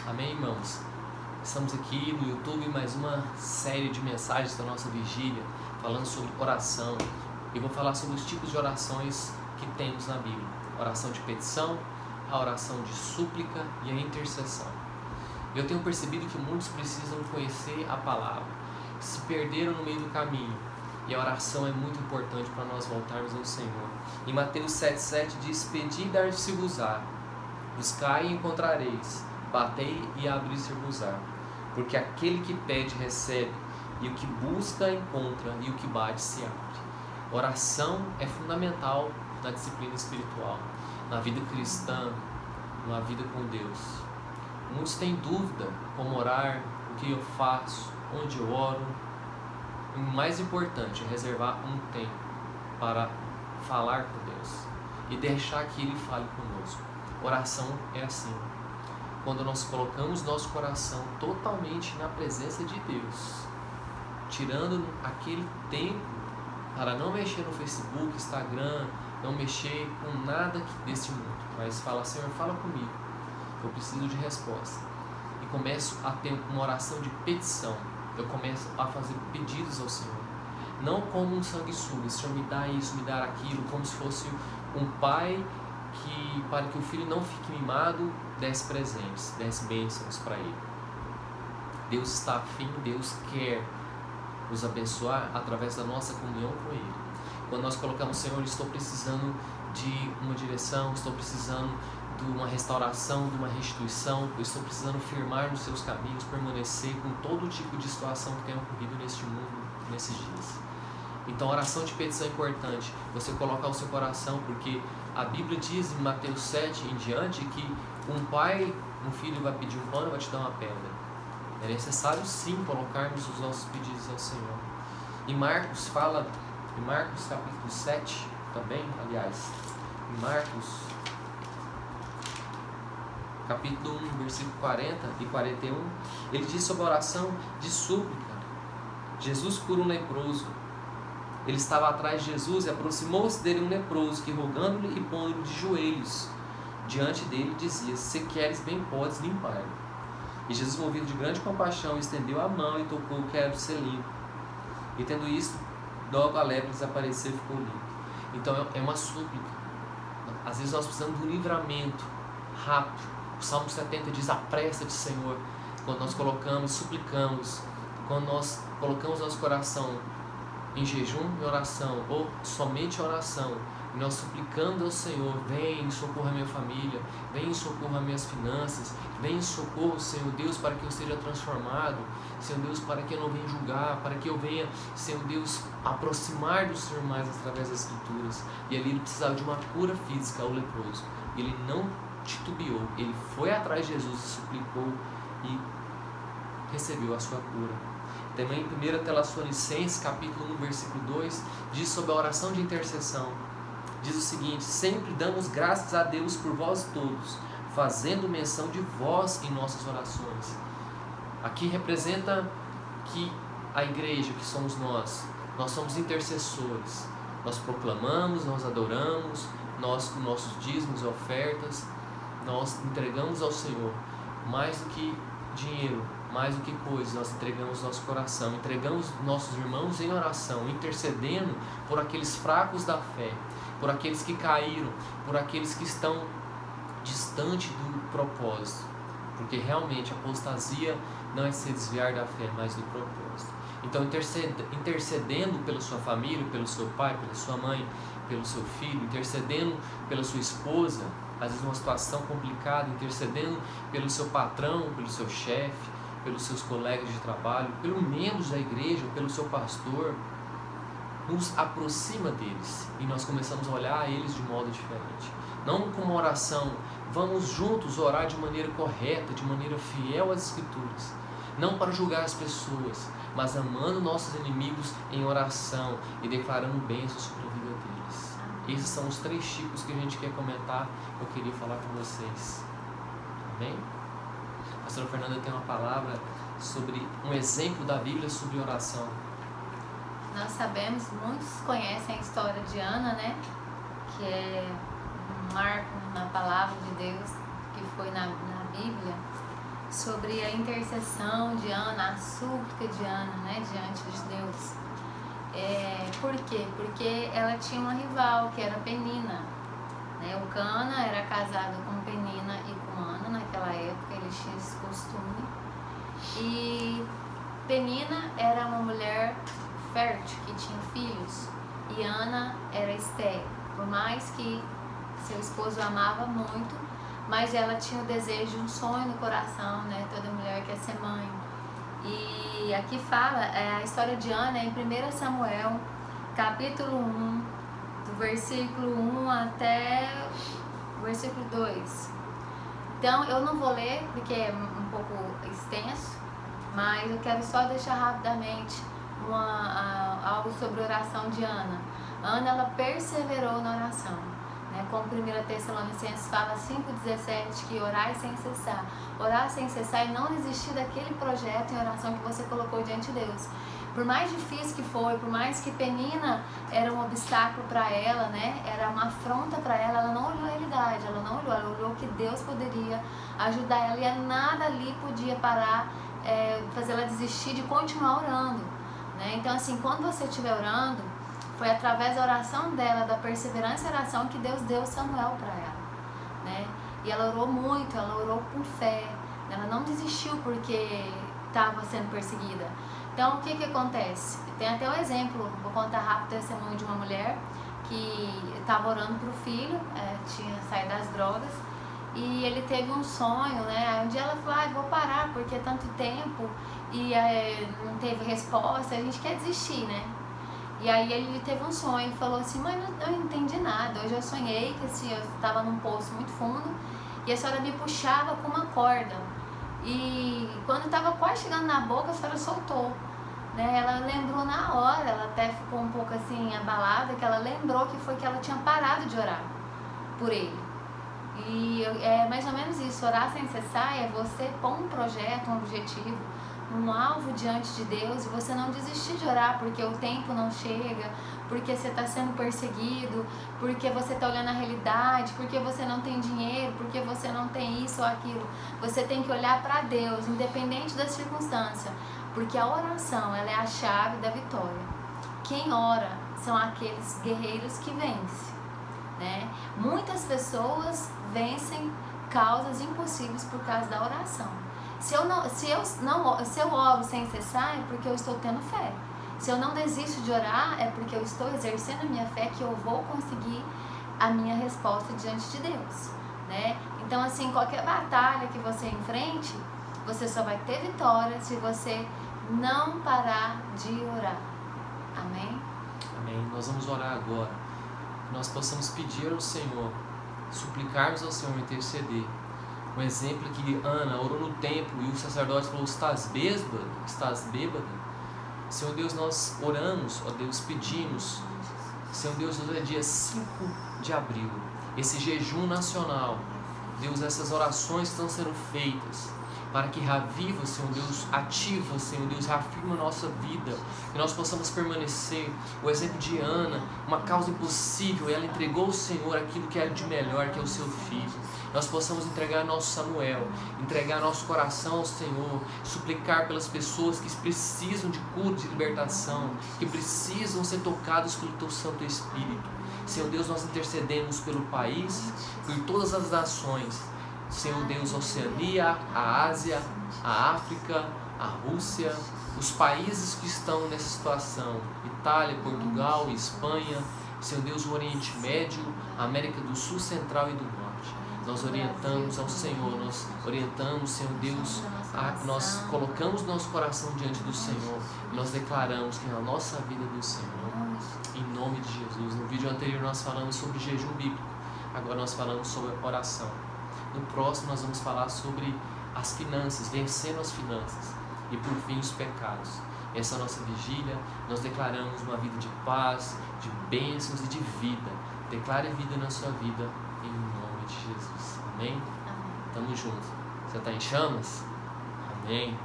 Amém, irmãos? Estamos aqui no YouTube, mais uma série de mensagens da nossa vigília, falando sobre oração. Eu vou falar sobre os tipos de orações que temos na Bíblia. Oração de petição, a oração de súplica e a intercessão. Eu tenho percebido que muitos precisam conhecer a palavra, se perderam no meio do caminho, e a oração é muito importante para nós voltarmos ao Senhor. Em Mateus 7,7 diz: Pedi e dar-se-vos-á, buscai e encontrareis, batei e abrir-se-vos-á. Porque aquele que pede recebe, e o que busca encontra, e o que bate se abre. Oração é fundamental na disciplina espiritual, na vida cristã, na vida com Deus. Muitos têm dúvida como orar, o que eu faço, onde eu oro. O mais importante é reservar um tempo para falar com Deus e deixar que Ele fale conosco. Oração é assim. Quando nós colocamos nosso coração totalmente na presença de Deus, tirando aquele tempo para não mexer no Facebook, Instagram, não mexer com nada desse mundo, mas fala: Senhor, fala comigo, eu preciso de resposta. E começo a ter uma oração de petição. Eu começo a fazer pedidos ao Senhor, não como um sanguessuga: Senhor, me dá isso, me dá aquilo, como se fosse um pai que, para que o filho não fique mimado, desse presentes, desse bênçãos para ele. Deus está afim, Deus quer nos abençoar através da nossa comunhão com Ele. Quando nós colocamos: Senhor, estou precisando de uma direção, estou precisando de uma restauração, de uma restituição, eu estou precisando firmar nos seus caminhos, permanecer com todo tipo de situação que tem ocorrido neste mundo, nesses dias. Então, a oração de petição é importante, você colocar o seu coração, porque a Bíblia diz em Mateus 7 em diante que um filho vai pedir um pão e vai te dar uma pedra. É necessário sim colocarmos os nossos pedidos ao Senhor. E Marcos fala, em Marcos capítulo 7 também, aliás, em Marcos capítulo 1, versículo 40 e 41, ele diz sobre a oração de súplica. Jesus cura um leproso. Ele estava atrás de Jesus e aproximou-se dele um leproso que, rogando-lhe e pondo-lhe de joelhos diante dele, dizia: Se queres, bem podes limpar-me. E Jesus, movido de grande compaixão, estendeu a mão e tocou: Quero ser limpo. E tendo isto, logo a lepra desapareceu e ficou limpo. Então é uma súplica. Às vezes nós precisamos de um livramento rápido. O Salmo 70 diz: Apressa-te, Senhor. Quando nós colocamos, suplicamos, quando nós colocamos nosso coração em jejum e oração, ou somente oração, e nós suplicando ao Senhor: vem em socorro a minha família, vem em socorro as minhas finanças, vem em socorro, Senhor Deus, para que eu seja transformado, Senhor Deus, para que eu não venha julgar, para que eu venha, Senhor Deus, aproximar do Senhor mais através das Escrituras. E ali ele precisava de uma cura física ao leproso, e ele não titubeou, ele foi atrás de Jesus e suplicou e recebeu a sua cura. Também em 1 Tessalonicenses capítulo 1, versículo 2, diz sobre a oração de intercessão. Diz o seguinte: Sempre damos graças a Deus por vós todos, fazendo menção de vós em nossas orações. Aqui representa que a igreja, que somos nós somos intercessores. Nós proclamamos, nós adoramos, nós com nossos dízimos e ofertas, nós entregamos ao Senhor mais do que dinheiro, mais do que coisas. Nós entregamos nosso coração, entregamos nossos irmãos em oração, intercedendo por aqueles fracos da fé, por aqueles que caíram, por aqueles que estão distante do propósito, porque realmente a apostasia não é se desviar da fé, mas do propósito. Então, intercedendo pela sua família, pelo seu pai, pela sua mãe, pelo seu filho, intercedendo pela sua esposa, às vezes numa situação complicada, intercedendo pelo seu patrão, pelo seu chefe, pelos seus colegas de trabalho, pelos membros da igreja, pelo seu pastor, nos aproxima deles e nós começamos a olhar a eles de modo diferente. Não com uma oração, vamos juntos orar de maneira correta, de maneira fiel às Escrituras, não para julgar as pessoas, mas amando nossos inimigos em oração e declarando bênçãos sobre a vida deles. Esses são os 3 tipos que a gente quer comentar, eu queria falar com vocês. Amém? A pastora Fernanda tem uma palavra sobre um exemplo da Bíblia sobre oração. Nós sabemos, muitos conhecem a história de Ana, né? Que é um marco na palavra de Deus, que foi na Bíblia. sobre a intercessão de Ana, a súplica de Ana, né, diante de Deus. Por quê? Porque ela tinha uma rival, que era Penina. Né? O Cana era casado com Penina e com Ana naquela época, eles tinham esse costume. E Penina era uma mulher fértil, que tinha filhos, e Ana era estéril. Por mais que seu esposo a amava muito, mas ela tinha o desejo, um sonho no coração, né? Toda mulher quer ser mãe. E aqui fala, a história de Ana é em 1 Samuel, capítulo 1, do versículo 1 até o versículo 2. Então, eu não vou ler, porque é um pouco extenso, mas eu quero só deixar rapidamente algo sobre a oração de Ana. Ana, ela perseverou na oração. Como 1 Tessalonicenses fala 5,17, que orai sem cessar. Orar sem cessar e não desistir daquele projeto em oração que você colocou diante de Deus. Por mais difícil que foi, por mais que Penina era um obstáculo para ela, né? Era uma afronta para ela, ela não olhou a realidade, ela olhou que Deus poderia ajudar ela e nada ali podia parar, fazer ela desistir de continuar orando. Né? Então, assim, quando você estiver orando, foi através da oração dela, da perseverança e oração, que Deus deu Samuel para ela. Né? E ela orou muito, ela orou com fé. Ela não desistiu porque estava sendo perseguida. Então, o que acontece? Tem até um exemplo, vou contar rápido o testemunho de uma mulher que estava orando para o filho, tinha saído das drogas, e ele teve um sonho, né? Aí um dia ela falou, vou parar porque é tanto tempo e não teve resposta, a gente quer desistir, né? E aí ele teve um sonho e falou assim, mãe, eu não entendi nada, hoje eu sonhei que assim, eu estava num poço muito fundo e a senhora me puxava com uma corda. E quando estava quase chegando na boca, a senhora soltou. Né? Ela lembrou na hora, ela até ficou um pouco assim abalada, que ela lembrou que foi que ela tinha parado de orar por ele. E é mais ou menos isso, orar sem cessar é você pôr um projeto, um objetivo, um alvo diante de Deus e você não desistir de orar porque o tempo não chega, porque você está sendo perseguido, porque você está olhando a realidade, porque você não tem dinheiro, porque você não tem isso ou aquilo. Você tem que olhar para Deus, independente da circunstância, porque a oração ela é a chave da vitória. Quem ora são aqueles guerreiros que vencem. Né? Muitas pessoas vencem causas impossíveis por causa da oração. Se eu oro sem cessar é porque eu estou tendo fé. Se eu não desisto de orar é porque eu estou exercendo a minha fé que eu vou conseguir a minha resposta diante de Deus. Né? Então assim, qualquer batalha que você enfrente, você só vai ter vitória se você não parar de orar. Amém? Amém. Nós vamos orar agora. Que nós possamos pedir ao Senhor, suplicarmos ao Senhor interceder. Um exemplo que Ana orou no templo e o sacerdote falou, estás bêbado? Estás bêbado? Senhor Deus, nós oramos, ó Deus, pedimos. Senhor Deus, hoje é dia 5 de abril, esse jejum nacional. Deus, essas orações estão sendo feitas para que reaviva, Senhor Deus, ativa, Senhor Deus, reafirma a nossa vida, que nós possamos permanecer. O exemplo de Ana, uma causa impossível, ela entregou ao Senhor aquilo que era de melhor, que é o seu filho. Nós possamos entregar nosso Samuel, entregar nosso coração ao Senhor, suplicar pelas pessoas que precisam de cura, de libertação, que precisam ser tocados pelo Teu Santo Espírito. Senhor Deus, nós intercedemos pelo país, por todas as nações. Senhor Deus, a Oceania, a Ásia, a África, a Rússia, os países que estão nessa situação, Itália, Portugal, Espanha, Senhor Deus, o Oriente Médio, a América do Sul, Central e do Norte. Nós orientamos ao Senhor, nós orientamos, Senhor Deus, nós colocamos nosso coração diante do Senhor e nós declaramos que é a nossa vida do Senhor, em nome de Jesus. No vídeo anterior nós falamos sobre jejum bíblico, agora nós falamos sobre oração. No próximo nós vamos falar sobre as finanças, vencendo as finanças e por fim os pecados. Essa é a nossa vigília, nós declaramos uma vida de paz, de bênçãos e de vida. Declare vida na sua vida em nome de Jesus. Amém? Amém. Tamo junto. Você está em chamas? Amém.